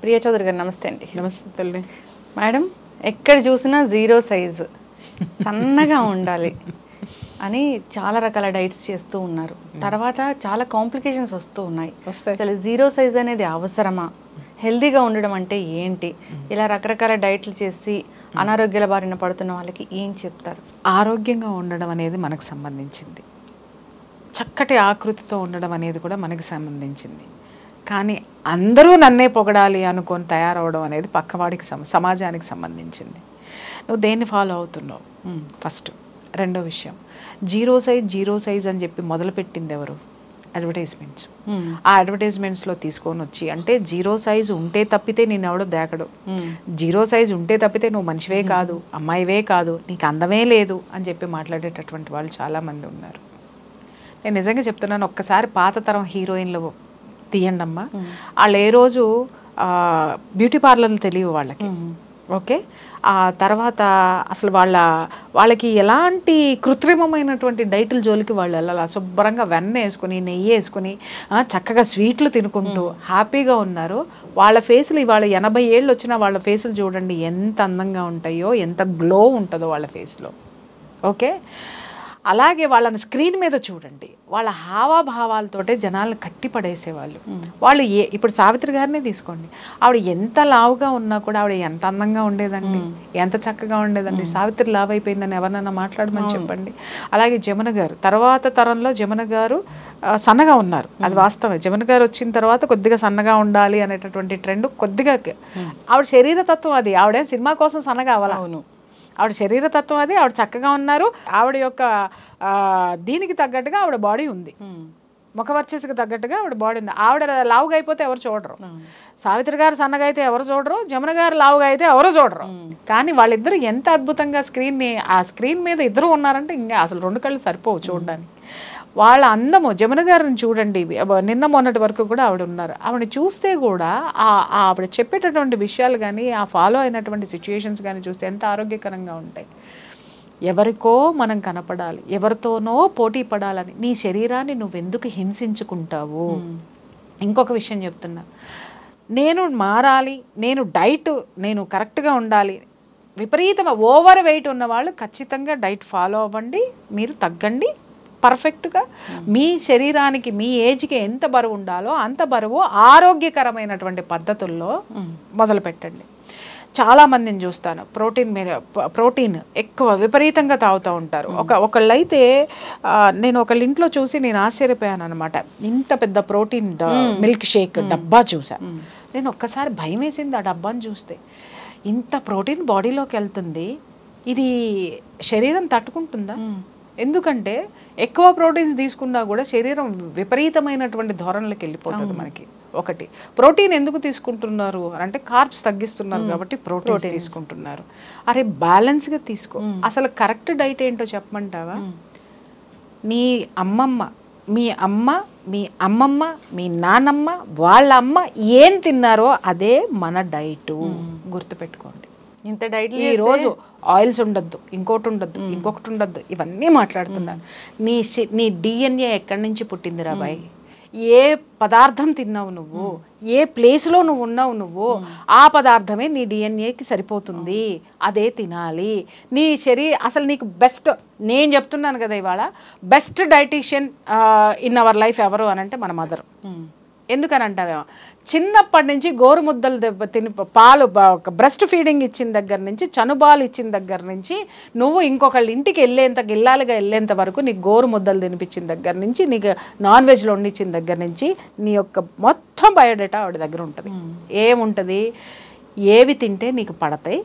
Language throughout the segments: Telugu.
ప్రియా చౌదరి గారు నమస్తే అండి. నమస్తే తల్లి. మేడం, ఎక్కడ చూసినా జీరో సైజు, సన్నగా ఉండాలి అని చాలా రకాల డైట్స్ చేస్తూ ఉన్నారు. తర్వాత చాలా కాంప్లికేషన్స్ వస్తూ ఉన్నాయి. అసలు జీరో సైజ్ అనేది అవసరమా? హెల్దీగా ఉండడం అంటే ఏంటి? ఇలా రకరకాల డైట్లు చేసి అనారోగ్యాల బారిన పడుతున్న వాళ్ళకి ఏం చెప్తారు? ఆరోగ్యంగా ఉండడం అనేది మనకు సంబంధించింది, చక్కటి ఆకృతితో ఉండడం అనేది కూడా మనకి సంబంధించింది. కానీ అందరూ నన్నే పొగడాలి అనుకొని తయారవడం అనేది పక్కవాడికి సమాజానికి సంబంధించింది. నువ్వు దేన్ని ఫాలో అవుతున్నావు ఫస్ట్. రెండో విషయం, జీరో సైజ్ అని చెప్పి మొదలుపెట్టింది ఎవరు? అడ్వర్టైజ్మెంట్స్. ఆ అడ్వర్టైజ్మెంట్స్లో తీసుకొని వచ్చి, అంటే జీరో సైజ్ ఉంటే తప్పితే నేను ఎవడో దేకడు, జీరో సైజ్ ఉంటే తప్పితే నువ్వు మనిషివే కాదు, అమ్మాయివే కాదు, నీకు అందమే లేదు అని చెప్పి మాట్లాడేటటువంటి వాళ్ళు చాలామంది ఉన్నారు. నేను నిజంగా చెప్తున్నాను, ఒక్కసారి పాత తరం హీరోయిన్లు తీయండి అమ్మా. వాళ్ళు ఏ రోజు బ్యూటీ పార్లర్లు తెలియవు వాళ్ళకి. ఓకే, ఆ తర్వాత అసలు వాళ్ళకి ఎలాంటి కృత్రిమమైనటువంటి డైటుల జోలికి వాళ్ళు వెళ్ళాలి. శుభ్రంగా వెన్న వేసుకుని, నెయ్యి వేసుకుని, చక్కగా స్వీట్లు తినుకుంటూ హ్యాపీగా ఉన్నారు. వాళ్ళ ఫేసులు ఇవాళ 80 ఏళ్ళు వచ్చినా వాళ్ళ ఫేసులు చూడండి ఎంత అందంగా ఉంటాయో, ఎంత గ్లో ఉంటుందో వాళ్ళ ఫేస్లో. ఓకే, అలాగే వాళ్ళని స్క్రీన్ మీద చూడండి, వాళ్ళ హావాభావాలతోటే జనాలను కట్టి పడేసేవాళ్ళు. వాళ్ళు ఇప్పుడు సావిత్రి గారినే తీసుకోండి, ఆవిడ ఎంత లావుగా ఉన్నా కూడా ఆవిడ ఎంత అందంగా ఉండేదండి, ఎంత చక్కగా ఉండేదండి. సావిత్రి లావు అయిపోయిందని ఎవరినైనా మాట్లాడమని చెప్పండి. అలాగే జమున గారు, తర్వాత తరంలో జమున గారు సన్నగా ఉన్నారు, అది వాస్తవమే. జమున గారు వచ్చిన తర్వాత కొద్దిగా సన్నగా ఉండాలి అనేటటువంటి ట్రెండ్ కొద్దిగా, ఆవిడ శరీరతత్వం అది, ఆవిడేం సినిమా కోసం సన్నగా అవ్వాలి. అవును, ఆవిడ శరీరతత్వం అది, ఆవిడ చక్కగా ఉన్నారు. ఆవిడ యొక్క దీనికి తగ్గట్టుగా ఆవిడ బాడీ ఉంది, ముఖవర్చస్సుకు తగ్గట్టుగా ఆవిడ బాడీ ఉంది. ఆవిడ లావుగా అయిపోతే ఎవరు చూడరు. సావిత్రి గారు సన్నగా అయితే ఎవరు చూడరు, జమున గారు లావుగా అయితే ఎవరు చూడరు. కానీ వాళ్ళిద్దరూ ఎంత అద్భుతంగా ఆ స్క్రీన్ మీద ఇద్దరు ఉన్నారంటే ఇంకా అసలు 2 కళ్ళు సరిపోవు చూడడానికి. వాళ్ళ అందము, జమున గారిని చూడండి, నిన్న మొన్నటి వరకు కూడా ఆవిడ ఉన్నారు. ఆవిడ చూస్తే కూడా ఆవిడ చెప్పేటటువంటి విషయాలు కానీ, ఆ ఫాలో అయినటువంటి సిచ్యుయేషన్స్ కానీ చూస్తే ఎంత ఆరోగ్యకరంగా ఉంటాయి. ఎవరికో మనం కనపడాలి, ఎవరితోనో పోటీ పడాలని నీ శరీరాన్ని నువ్వెందుకు హింసించుకుంటావు? ఇంకొక విషయం చెప్తున్నా, నేను మారాలి, నేను కరెక్ట్గా ఉండాలి. ఓవర్ వెయిట్ ఉన్న వాళ్ళు ఖచ్చితంగా డైట్ ఫాలో అవ్వండి, మీరు తగ్గండి. పర్ఫెక్ట్గా మీ శరీరానికి, మీ ఏజ్కి ఎంత బరువు ఉండాలో అంత బరువు ఆరోగ్యకరమైనటువంటి పద్ధతుల్లో మొదలు పెట్టండి. చాలామందిని చూస్తాను ప్రోటీన్ ఎక్కువ విపరీతంగా తాగుతూ ఉంటారు. ఒకళ్ళైతే నేను ఒకళ్ళ ఇంట్లో చూసి నేను ఆశ్చర్యపోయాను అనమాట. ఇంత పెద్ద ప్రోటీన్ మిల్క్ షేక్ డబ్బా చూసా. నేను ఒక్కసారి భయం వేసింది ఆ డబ్బాని చూస్తే. ఇంత ప్రోటీన్ బాడీలోకి వెళ్తుంది, ఇది శరీరం తట్టుకుంటుందా? ఎందుకంటే ఎక్కువ ప్రోటీన్స్ తీసుకున్నా కూడా శరీరం విపరీతమైనటువంటి ధోరణులకు వెళ్ళిపోతుంది మనకి. ఒకటి, ప్రోటీన్ ఎందుకు తీసుకుంటున్నారు అంటే కార్బ్స్ తగ్గిస్తున్నారు కాబట్టి ప్రోటీన్ తీసుకుంటున్నారు. అరే బ్యాలెన్స్గా తీసుకో. అసలు కరెక్ట్ డైట్ ఏంటో చెప్పమంటావా? నీ అమ్మమ్మ, మీ అమ్మ, మీ అమ్మమ్మ, మీ నానమ్మ, వాళ్ళ అమ్మ ఏం తిన్నారో అదే మన డైటు. గుర్తుపెట్టుకోండి. ఇంత డైట్ ఈ రోజు ఆయిల్స్ ఉండొద్దు, ఇంకోటి ఉండొద్దు, ఇంకొకటి ఉండొద్దు, ఇవన్నీ మాట్లాడుతున్నారు. నీ డిఎన్ఏ ఎక్కడి నుంచి పుట్టింది రాబాయ్? ఏ పదార్థం తిన్నావు నువ్వు, ఏ ప్లేస్లో నువ్వు ఉన్నావు నువ్వు, ఆ పదార్థమే నీ డిఎన్ఏకి సరిపోతుంది, అదే తినాలి. నీ అసలు నీకు బెస్ట్, నేను చెప్తున్నాను కదా ఇవాళ, best dietitian in our life ఎవరు అని అంటే మన మదర్. ఎందుకని అంటావేమో, చిన్నప్పటి నుంచి గోరుముద్దలు తిని పాలు బ్రెస్ట్ ఫీడింగ్ ఇచ్చిన దగ్గర నుంచి, చనుబాలు ఇచ్చిన దగ్గర నుంచి, నువ్వు ఇంకొకళ్ళ ఇంటికి గిల్లాలుగా వెళ్ళేంత వరకు నీకు గోరుముద్దలు తినిపించిన దగ్గర నుంచి, నీకు నాన్ వెజ్లో వండించిన దగ్గర నుంచి, నీ యొక్క మొత్తం బయోడేటా ఆవిడ దగ్గర ఉంటుంది. ఏముంటుంది? ఏవి తింటే నీకు పడతాయి,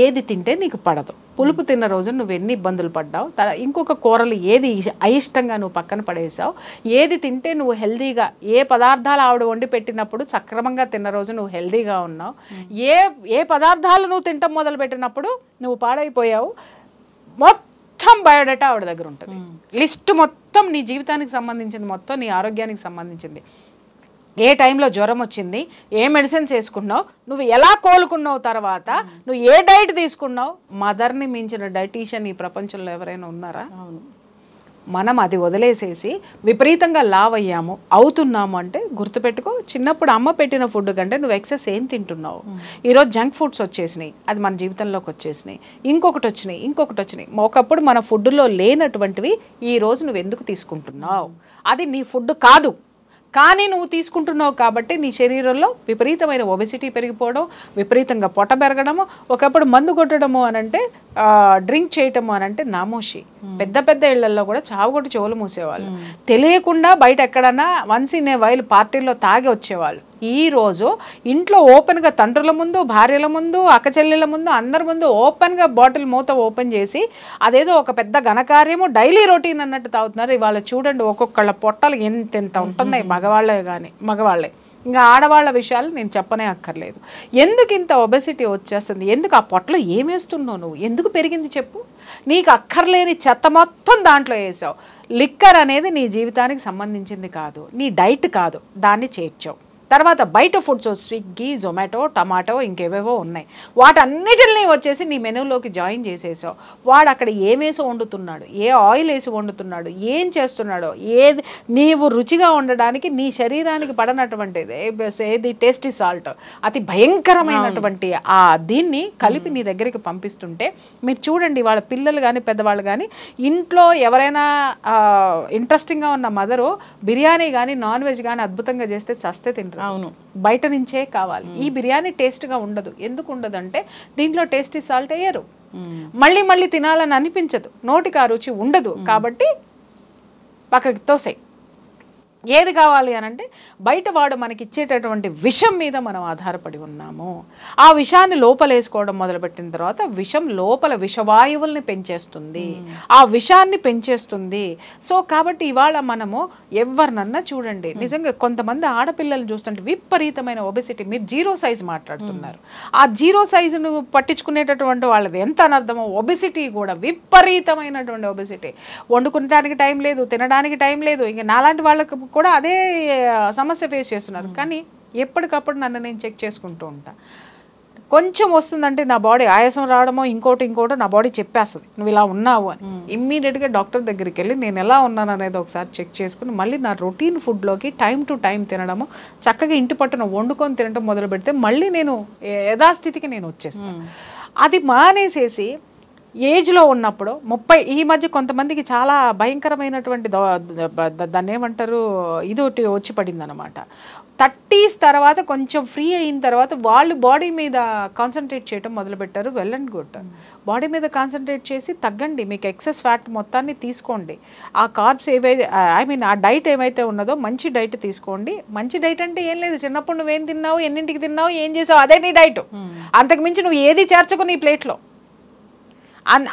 ఏది తింటే నీకు పడదు. పులుపు తిన్న రోజు నువ్వు ఎన్ని ఇబ్బందులు పడ్డావు, ఇంకొక కూరలు ఏది అయిష్టంగా నువ్వు పక్కన పడేసావు, ఏది తింటే నువ్వు హెల్దీగా, ఏ పదార్థాలు ఆవిడ వండి పెట్టినప్పుడు సక్రమంగా తిన్న రోజు నువ్వు హెల్దీగా ఉన్నావు, ఏ పదార్థాలు నువ్వు తింటాం మొదలు పెట్టినప్పుడు నువ్వు పాడైపోయావు. మొత్తం బయోడేటా ఆవిడ దగ్గర ఉంటుంది. లిస్ట్ మొత్తం నీ జీవితానికి సంబంధించింది, మొత్తం నీ ఆరోగ్యానికి సంబంధించింది. ఏ టైంలో జ్వరం వచ్చింది, ఏ మెడిసిన్స్ వేసుకున్నావు, నువ్వు ఎలా కోలుకున్నావు, తర్వాత నువ్వు ఏ డైట్ తీసుకున్నావు. మదర్ని మించిన డైటీషియన్ ఈ ప్రపంచంలో ఎవరైనా ఉన్నారా? అవును. మనం అది వదిలేసేసి విపరీతంగా లావ్ అయ్యాము అవుతున్నాము అంటే గుర్తుపెట్టుకో, చిన్నప్పుడు అమ్మ పెట్టిన ఫుడ్ కంటే నువ్వు ఎక్సెస్ ఏం తింటున్నావు. ఈరోజు జంక్ ఫుడ్స్ వచ్చేసినాయి, అది మన జీవితంలోకి వచ్చేసినాయి, ఇంకొకటి వచ్చినాయి. ఒకప్పుడు మన ఫుడ్లో లేనటువంటివి ఈ రోజు నువ్వు ఎందుకు తీసుకుంటున్నావు? అది నీ ఫుడ్ కాదు, కానీ నువ్వు తీసుకుంటున్నావు కాబట్టి నీ శరీరంలో విపరీతమైన ఒబెసిటీ పెరిగిపోవడం, విపరీతంగా పొట్ట పెరగడము, ఒకప్పుడు మందు కొట్టడము అనంటే డ్రింక్ చేయటము అనంటే నామోషి. పెద్ద పెద్ద ఇళ్లలో కూడా చావుగొట్టి చెవులు మూసేవాళ్ళు, తెలియకుండా బయట ఎక్కడన్నా వన్స్ ఇన్ ఏ వైల్ పార్టీల్లో తాగి వచ్చేవాళ్ళు. ఈ రోజు ఇంట్లో ఓపెన్గా తండ్రుల ముందు, భార్యల ముందు, అక్క చెల్లెల ముందు, అందరి ముందు ఓపెన్గా బాటిల్ మూత ఓపెన్ చేసి అదేదో ఒక పెద్ద ఘనకార్యము డైలీ రొటీన్ అన్నట్టు తాగుతున్నారు. ఇవాళ చూడండి ఒక్కొక్కళ్ళ పొట్టలు ఎంతెంత ఉంటున్నాయి, మగవాళ్ళే. ఇంకా ఆడవాళ్ళ విషయాలు నేను చెప్పనే అక్కర్లేదు. ఎందుకు ఇంత ఒబెసిటీ వచ్చేస్తుంది? ఎందుకు ఆ పొట్టలో ఏమేస్తున్నావు నువ్వు? ఎందుకు పెరిగింది చెప్పు? నీకు అక్కర్లేని చెత్త మొత్తం దాంట్లో వేసావు. లిక్కర్ అనేది నీ జీవితానికి సంబంధించింది కాదు, నీ డైట్ కాదు, దాన్ని చేర్చావు. తర్వాత బయట ఫుడ్స్ స్విగ్గీ, జొమాటో, టమాటో ఇంకేవేవో ఉన్నాయి, వాటన్నిటిని వచ్చేసి నీ మెనూలోకి జాయిన్ చేసేసావు. వాడు అక్కడ ఏమేసి వండుతున్నాడు, ఏ ఆయిల్ వేసి వండుతున్నాడు, ఏం చేస్తున్నాడో, ఏది నీవు రుచిగా ఉండడానికి నీ శరీరానికి పడనటువంటిది ఏది టేస్టీ సాల్ట్, అతి భయంకరమైనటువంటి ఆ దీన్ని కలిపి నీ దగ్గరికి పంపిస్తుంటే మీరు చూడండి, వాళ్ళ పిల్లలు కానీ పెద్దవాళ్ళు కానీ ఇంట్లో ఎవరైనా ఇంట్రెస్టింగ్గా ఉన్న మదరు బిర్యానీ కానీ నాన్ వెజ్ కానీ అద్భుతంగా చేస్తే చస్తే తింటారు. అవును, బయట నుంచే కావాలి. ఈ బిర్యానీ టేస్ట్గా ఉండదు. ఎందుకు ఉండదు అంటే దీంట్లో టేస్టీ సాల్ట్ వేయరు, మళ్ళీ మళ్ళీ తినాలని అనిపించదు, నోటికి ఆ రుచి ఉండదు. కాబట్టి పక్కకి తోసాయి. ఏది కావాలి అని అంటే బయట వాడు మనకి ఇచ్చేటటువంటి విషం మీద మనం ఆధారపడి ఉన్నాము. ఆ విషాన్ని లోపలేసుకోవడం మొదలుపెట్టిన తర్వాత విషం లోపల విషవాయువుల్ని పెంచేస్తుంది, ఆ విషాన్ని పెంచేస్తుంది. సో కాబట్టి ఇవాళ మనము ఎవరినన్నా చూడండి, నిజంగా కొంతమంది ఆడపిల్లలు చూస్తుంటే విపరీతమైన ఒబెసిటీ. మీరు జీరో సైజ్ మాట్లాడుతున్నారు, ఆ జీరో సైజును పట్టించుకునేటటువంటి వాళ్ళది ఎంత అనర్థమో. ఒబెసిటీ కూడా విపరీతమైనటువంటి ఒబెసిటీ, వండుకునడానికి టైం లేదు, తినడానికి టైం లేదు. ఇంకా నాలాంటి వాళ్ళకి కూడా అదే సమస్య ఫేస్ చేస్తున్నారు. కానీ ఎప్పటికప్పుడు నన్ను నేను చెక్ చేసుకుంటూ ఉంటా. కొంచెం వస్తుందంటే నా బాడీ ఆయాసం రావడమో ఇంకోటి నా బాడీ చెప్పేస్తుంది నువ్వు ఇలా ఉన్నావు అని. ఇమ్మీడియట్గా డాక్టర్ దగ్గరికి వెళ్ళి నేను ఎలా ఉన్నాను అనేది ఒకసారి చెక్ చేసుకుని మళ్ళీ నా రొటీన్ ఫుడ్లోకి టైం టు టైం తినడము, చక్కగా ఇంటి పట్టున వండుకొని తినడం మొదలు పెడితే మళ్ళీ నేను యథాస్థితికి నేను వచ్చేస్తాను. అది మానేసేసి ఏజ్లో ఉన్నప్పుడు 30 ఈ మధ్య కొంతమందికి చాలా భయంకరమైనటువంటి దాన్ని ఏమంటారు ఇది ఒకటి వచ్చి పడింది అనమాట. 30s తర్వాత కొంచెం ఫ్రీ అయిన తర్వాత వాళ్ళు బాడీ మీద కాన్సన్ట్రేట్ చేయడం మొదలుపెట్టారు. వెల్ అండ్ గుడ్, బాడీ మీద కాన్సన్ట్రేట్ చేసి తగ్గండి, మీకు ఎక్సెస్ ఫ్యాట్ మొత్తాన్ని తీసుకోండి. ఆ కార్బ్స్ ఏవైతే ఆ డైట్ ఏమైతే ఉన్నదో మంచి డైట్ తీసుకోండి. మంచి డైట్ అంటే ఏం లేదు, చిన్నప్పుడు నువ్వేం తిన్నావు, ఎన్నింటికి తిన్నావు, ఏం చేసావు, అదే నీ డైట్. అంతకుమించి నువ్వు ఏది చేర్చుకో నీ ప్లేట్లో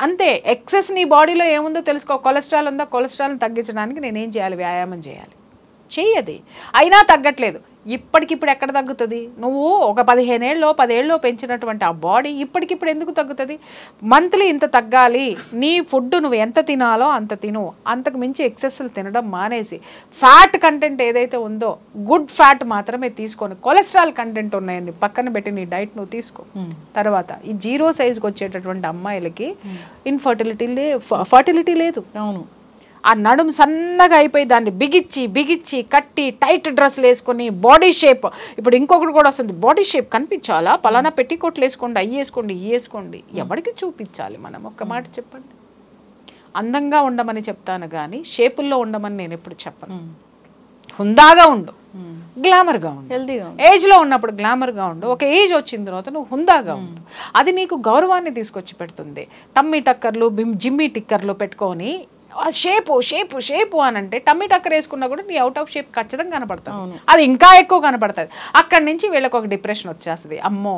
అంతే. ఎక్సెస్ నీ బాడీలో ఏముందో తెలుసుకో. కొలెస్ట్రాల్ ఉందా, కొలెస్ట్రాల్ని తగ్గించడానికి నేనేం చేయాలి, వ్యాయామం చేయాలి, చెయ్యది. అయినా తగ్గట్లేదు. ఇప్పటికిప్పుడు ఎక్కడ తగ్గుతుంది? నువ్వు ఒక 15 ఏళ్ళలో 10 ఏళ్ళలో పెంచినటువంటి ఆ బాడీ ఇప్పటికిప్పుడు ఎందుకు తగ్గుతుంది? మంత్లీ ఇంత తగ్గాలి, నీ ఫుడ్ నువ్వు ఎంత తినాలో అంత తిను, అంతకు మించి ఎక్సెస్లు తినడం మానేసి ఫ్యాట్ కంటెంట్ ఏదైతే ఉందో గుడ్ ఫ్యాట్ మాత్రమే తీసుకొని కొలెస్ట్రాల్ కంటెంట్ ఉన్నాయని పక్కన పెట్టి నీ డైట్ నువ్వు తీసుకో. తర్వాత ఈ జీరో సైజ్కి వచ్చేటటువంటి అమ్మాయిలకి ఫర్టిలిటీ లేదు. అవును, ఆ నడుము సన్నగా అయిపోయి దాన్ని బిగిచ్చి కట్టి టైట్ డ్రెస్సులు వేసుకొని బాడీ షేప్. ఇప్పుడు ఇంకొకటి కూడా వస్తుంది, బాడీ షేప్ కనిపించాలా, పలానా పెట్టికోట్లు వేసుకోండి, అవి వేసుకోండి, ఇవి వేసుకోండి. ఎవరికి చూపించాలి మనం? ఒక్క మాట చెప్పండి. అందంగా ఉండమని చెప్తాను కానీ షేపుల్లో ఉండమని నేను ఎప్పుడు చెప్పను. హుందాగా ఉండు, గ్లామర్గా ఉండు, హెల్దీగా ఏజ్లో ఉన్నప్పుడు గ్లామర్గా ఉండు, ఒక ఏజ్ వచ్చిన తర్వాత నువ్వు హుందాగా ఉండు. అది నీకు గౌరవాన్ని తీసుకొచ్చి పెడుతుంది. టమ్మీ టక్కర్లు, జిమ్మీ టిక్కర్లు పెట్టుకొని షేపు అని అంటే టమ్మీ టక్కర్ వేసుకున్నా కూడా నీ అవుట్ ఆఫ్ షేప్ ఖచ్చితంగా కనపడతావు. అది ఇంకా ఎక్కువ కనపడుతుంది. అక్కడి నుంచి వీళ్ళకి ఒక డిప్రెషన్ వచ్చేస్తుంది. అమ్మో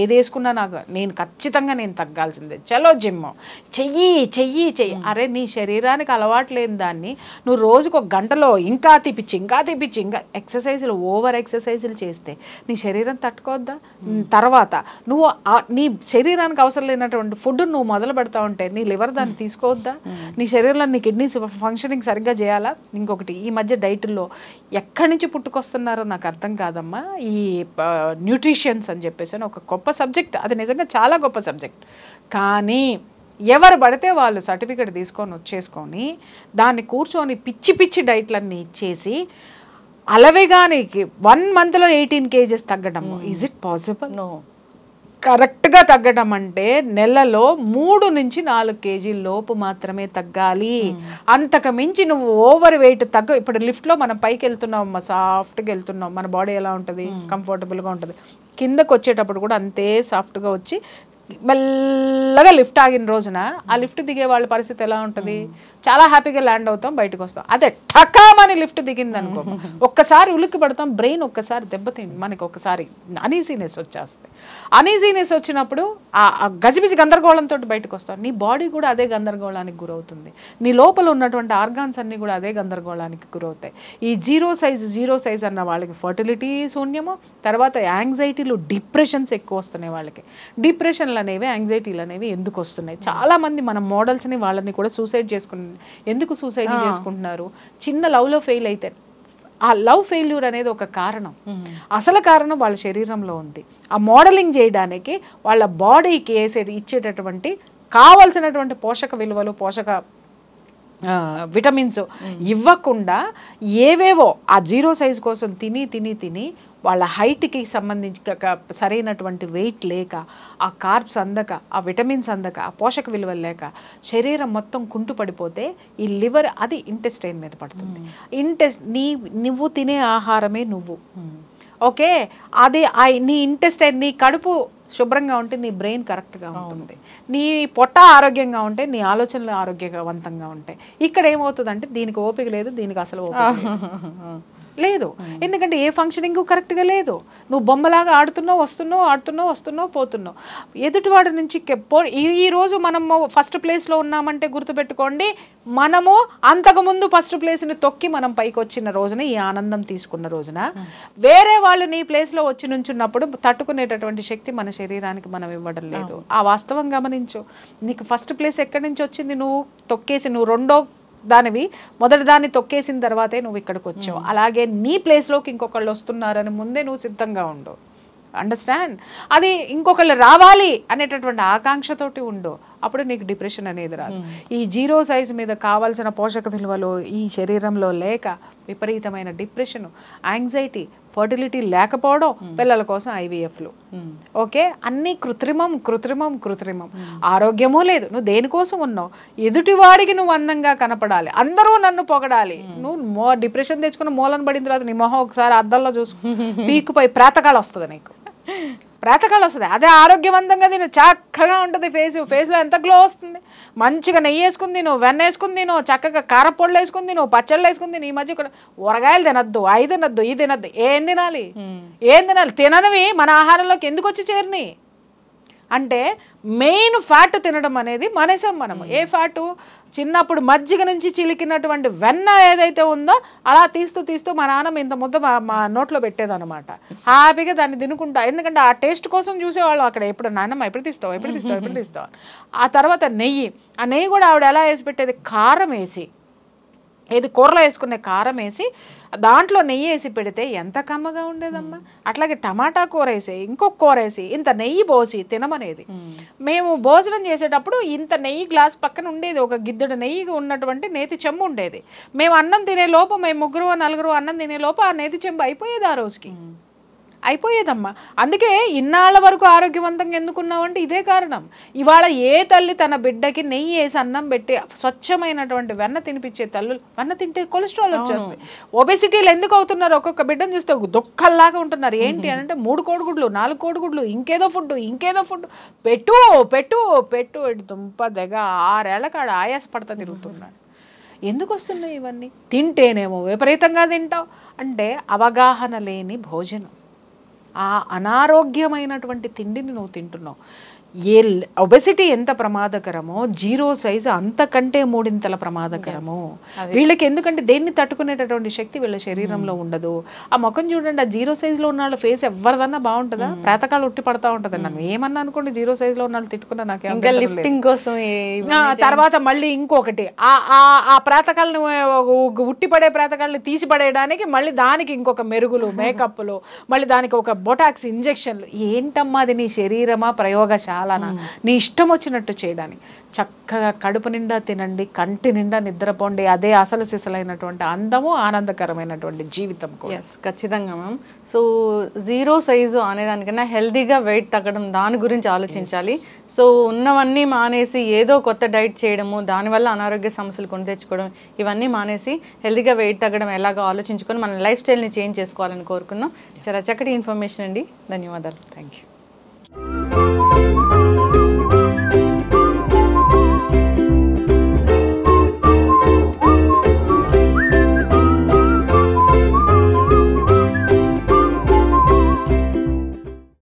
ఏది వేసుకున్నా నేను ఖచ్చితంగా తగ్గాల్సిందే, చలో జిమ్ చెయ్యి. అరే నీ శరీరానికి అలవాటు లేని దాన్ని నువ్వు రోజుకు 1 గంటలో ఇంకా తిప్పించి ఇంకా ఎక్సర్సైజులు ఓవర్ ఎక్సర్సైజులు చేస్తే నీ శరీరం తట్టుకోవద్దా? తర్వాత నువ్వు నీ శరీరానికి అవసరం లేనటువంటి ఫుడ్ నువ్వు మొదలు పెడతా ఉంటే నీ లివర్ దాన్ని తీసుకోవద్దా? నీ శరీరంలో నీ కిడ్నీస్ ఫంక్షనింగ్ సరిగ్గా చేయాలా? ఇంకొకటి ఈ మధ్య డైట్లో ఎక్కడి నుంచి పుట్టుకొస్తున్నారో నాకు అర్థం కాదమ్మా. ఈ న్యూట్రిషన్స్ అని చెప్పేసి ఒక గొప్ప సబ్జెక్ట్, అది నిజంగా చాలా గొప్ప సబ్జెక్ట్. కానీ ఎవరు పడితే వాళ్ళు సర్టిఫికెట్ తీసుకొని వచ్చేసుకొని దాన్ని కూర్చొని పిచ్చి పిచ్చి డైట్లన్నీ ఇచ్చేసి అలవిగానికి 1 monthలో 18 kgs తగ్గడం. Is it possible? నో. కరెక్ట్గా తగ్గడం అంటే నెలలో 3 నుంచి 4 kg లోపు మాత్రమే తగ్గాలి. అంతకు మించి నువ్వు ఓవర్ వెయిట్ ఇప్పుడు లిఫ్ట్లో మనం పైకి వెళ్తున్నాం, సాఫ్ట్గా వెళ్తున్నాం, మన బాడీ ఎలా ఉంటుంది, కంఫర్టబుల్గా ఉంటుంది. కిందకు వచ్చేటప్పుడు కూడా అంతే సాఫ్ట్గా వచ్చి మెల్లగా లిఫ్ట్ ఆగిన రోజున ఆ లిఫ్ట్ దిగే వాళ్ళ పరిస్థితి ఎలా ఉంటుంది? చాలా హ్యాపీగా ల్యాండ్ అవుతాం, బయటకు వస్తాం. అదే టకామని లిఫ్ట్ దిగింది అనుకో, ఒక్కసారి ఉలిక్కి పడతాం, బ్రెయిన్ ఒక్కసారి దెబ్బతింది, మనకి ఒక్కసారి అనీజీనెస్ వచ్చేస్తుంది. అనీజీనెస్ వచ్చినప్పుడు ఆ గజిబిజి గందరగోళంతో బయటకు వస్తాం. నీ బాడీ కూడా అదే గందరగోళానికి గురవుతుంది. నీ లోపల ఉన్నటువంటి ఆర్గాన్స్ అన్నీ కూడా అదే గందరగోళానికి గురవుతాయి. ఈ జీరో సైజ్ అన్న వాళ్ళకి ఫర్టిలిటీ శూన్యము, తర్వాత యాంగ్జైటీలు, డిప్రెషన్స్ ఎక్కువ వస్తున్నాయి వాళ్ళకి. డిప్రెషన్లు అనేవి, యాంగ్జైటీలు అనేవి ఎందుకు వస్తున్నాయి? చాలా మంది మన మోడల్స్ని వాళ్ళని కూడా సూసైడ్ ఎందుకు సూసైడ్ చేసుకుంటున్నారు? చిన్న లవ్లో ఫెయిల్ అయితే ఆ లవ్ ఫెయిల్యూర్ అనేది ఒక కారణం. అసలు కారణం వాళ్ళ శరీరంలో ఉంది. ఆ మోడలింగ్ చేయడానికి వాళ్ళ బాడీకి ఇచ్చేటటువంటి కావాల్సినటువంటి పోషక విలువలు, పోషక విటమిన్స్ ఇవ్వకుండా ఏవేవో ఆ జీరో సైజ్ కోసం తిని వాళ్ళ హైట్కి సంబంధించి సరైనటువంటి వెయిట్ లేక, ఆ కార్బ్స్ అందక, ఆ విటమిన్స్ అందక, ఆ పోషక విలువలు లేక శరీరం మొత్తం కుంటుపడిపోతే ఈ లివర్ అది ఇంటెస్టైన్ మీద పడుతుంది. నువ్వు తినే ఆహారమే నువ్వు. ఓకే, అది నీ ఇంటెస్టైన్, నీ కడుపు శుభ్రంగా ఉంటే నీ బ్రెయిన్ కరెక్ట్గా ఉంటుంది. నీ పొట్ట ఆరోగ్యంగా ఉంటే నీ ఆలోచనలు ఆరోగ్యవంతంగా ఉంటాయి. ఇక్కడ ఏమవుతుందంటే దీనికి ఓపిక లేదు, దీనికి అసలు ఓపిక లేదు. ఎందుకంటే ఏ ఫంక్షనింగ్ కరెక్ట్గా లేదు. నువ్వు బొమ్మలాగా ఆడుతున్నావు, పోతున్నావు. ఎదుటివాడి నుంచి ఈ రోజు మనము ఫస్ట్ ప్లేస్లో ఉన్నామంటే గుర్తుపెట్టుకోండి, మనము అంతకుముందు ఫస్ట్ ప్లేస్ని తొక్కి మనం పైకి వచ్చిన రోజున, ఈ ఆనందం తీసుకున్న రోజున వేరే వాళ్ళు నీ ప్లేస్లో వచ్చి నుంచున్నప్పుడు తట్టుకునేటటువంటి శక్తి మన శరీరానికి మనం ఇవ్వడం లేదు. ఆ వాస్తవం గమనించు. నీకు ఫస్ట్ ప్లేస్ ఎక్కడి నుంచి వచ్చింది? నువ్వు తొక్కేసి, నువ్వు రెండో దానివి మొదటి దాన్ని తొక్కేసిన తర్వాతే నువ్వు ఇక్కడికి వచ్చావు. అలాగే నీ ప్లేస్లోకి ఇంకొకళ్ళు వస్తున్నారని ముందే నువ్వు సిద్ధంగా ఉండు. అండర్స్టాండ్? అది ఇంకొకళ్ళు రావాలి అనేటటువంటి ఆకాంక్షతోటి ఉండు. అప్పుడు నీకు డిప్రెషన్ అనేది రాదు. ఈ జీరో సైజ్ మీద కావాల్సిన పోషక విలువలు ఈ శరీరంలో లేక విపరీతమైన డిప్రెషన్, యాంగ్జైటీ, ఫర్టిలిటీ లేకపోవడం, పిల్లల కోసం IVFలు. ఓకే, అన్నీ కృత్రిమం. ఆరోగ్యమూ లేదు. నువ్వు దేనికోసం ఉన్నావు? ఎదుటివాడికి నువ్వు అందంగా కనపడాలి, అందరూ నన్ను పొగడాలి. నువ్వు డిప్రెషన్ తెచ్చుకున్న మూలను పడిన తర్వాత నీ మొహం ఒకసారి అద్దంలో చూసుకు పీకుపై ప్రేతకాలు వస్తుంది. నీకు ప్రేతకాలు వస్తుంది. అదే ఆరోగ్యవంతంగా తిను, చక్కగా ఉంటుంది. ఫేస్లో ఎంత గ్లో వస్తుంది. మంచిగా నెయ్యి వేసుకుంది, నువ్వు వెన్న వేసుకుంది, నువ్వు చక్కగా కారపొళ్ళు వేసుకుంది, నువ్వు పచ్చళ్ళు వేసుకుంది. నీ మధ్య కూడా ఊరగాయలు తినద్దు, అవి తినద్దు, ఇది తినద్దు. ఏం తినాలి? తిననివి మన ఆహారంలోకి ఎందుకు వచ్చి చేరినాయి అంటే మెయిన్ ఫ్యాట్ తినడం అనేది మానేసాం మనము. ఏ ఫ్యాటు? చిన్నప్పుడు మజ్జిగ నుంచి చిలికినటువంటి వెన్న ఏదైతే ఉందో అలా తీస్తూ మా నాన్నమ్మ ఇంత ముద్ద మా నోట్లో పెట్టేదన్నమాట. హ్యాపీగా దాన్ని తినుకుంటా. ఎందుకంటే ఆ టేస్ట్ కోసం చూసేవాళ్ళు అక్కడ. ఎప్పుడు నాన్నమ్మ ఎప్పుడు తీస్తావు. ఆ తర్వాత నెయ్యి. ఆ నెయ్యి కూడా ఆవిడ ఎలా వేసి పెట్టేది? కారం వేసి, ఏది కూరలో వేసుకునే కారం వేసి దాంట్లో నెయ్యి వేసి పెడితే ఎంత కమ్మగా ఉండేదమ్మా. అట్లాగే టమాటా కూర వేసి, ఇంకొక కూర వేసి, ఇంత నెయ్యి పోసి తినమనేది. మేము భోజనం చేసేటప్పుడు ఇంత నెయ్యి గ్లాస్ పక్కన ఉండేది, ఒక గిద్దెడు నెయ్యి ఉన్నటువంటి నేతి చెంబు ఉండేది. మేము అన్నం తినే లోపు, మేము 3-4 అన్నం తినే లోపు ఆ నేతి చెంబు అయిపోయేది. ఆ రోజుకి అయిపోయేదమ్మా. అందుకే ఇన్నాళ్ళ వరకు ఆరోగ్యవంతంగా ఎందుకున్నావంటే ఇదే కారణం. ఇవాళ ఏ తల్లి తన బిడ్డకి నెయ్యి వేసి అన్నం పెట్టి స్వచ్ఛమైనటువంటి వెన్న తినిపించే తల్లులు, వెన్న తింటే కొలెస్ట్రాల్ వచ్చేస్తుంది. ఒబెసిటీలు ఎందుకు అవుతున్నారు? ఒక్కొక్క బిడ్డను చూస్తే దుఃఖల్లాగా ఉంటున్నారు. ఏంటి అని అంటే 3 కోడిగుడ్లు, 4 కోడిగుడ్లు, ఇంకేదో ఫుడ్ పెట్టు దుంప దగ్గ 6 ఏళ్ల కాడ ఆయాసపడతా తిరుగుతున్నాడు. ఎందుకు వస్తున్నాయి ఇవన్నీ? తింటేనేమో విపరీతంగా తింటావు అంటే అవగాహన లేని భోజనం. ఆ అనారోగ్యమైనటువంటి తిండిని నువ్వు తింటున్నావు. ఒబెసిటీ ఎంత ప్రమాదకరమో జీరో సైజు అంతకంటే 3 ప్రమాదకరము. వీళ్ళకి ఎందుకంటే దేన్ని తట్టుకునేటటువంటి శక్తి వీళ్ళ శరీరంలో ఉండదు. ఆ ముఖం చూడండి, ఆ జీరో సైజులో ఉన్న వాళ్ళ ఫేస్ ఎవరిదన్నా బాగుంటుందా? ప్రేతకాలు ఉట్టి పడతా ఉంటుంది. నన్ను ఏమన్నా అనుకోండి, జీరో సైజులో ఉన్న వాళ్ళు తిట్టుకున్నా నాకే. తర్వాత మళ్ళీ ఇంకొకటి, ఆ ప్రేతకాలను ఉట్టిపడే ప్రేతకాలని తీసి పడేయడానికి మళ్ళీ దానికి ఇంకొక మెరుగులు, మేకప్లు, మళ్ళీ దానికి ఒక బొటాక్స్ ఇంజెక్షన్లు. ఏంటమ్మా అది? నీ శరీరమా ప్రయోగశాల? అలానా నీ ఇష్టం వచ్చినట్టు చేయడానికి. చక్కగా కడుపు నిండా తినండి, కంటి నిండా నిద్రపోండి, అదే అసలు సిసలైనటువంటి అందము, ఆనందకరమైనటువంటి జీవితం కూడా. ఖచ్చితంగా మ్యామ్. సో జీరో సైజు అనేదానికన్నా హెల్దీగా వెయిట్ తగ్గడం దాని గురించి ఆలోచించాలి. సో ఉన్నవన్నీ మానేసి ఏదో కొత్త డైట్ చేయడము, దానివల్ల అనారోగ్య సమస్యలు కొని తెచ్చుకోవడం, ఇవన్నీ మానేసి హెల్దీగా వెయిట్ తగ్గడం ఎలాగో ఆలోచించుకొని మన లైఫ్ స్టైల్ని చేంజ్ చేసుకోవాలని కోరుకుందాం. చాలా చక్కటి ఇన్ఫర్మేషన్ అండి, ధన్యవాదాలు. Thank you.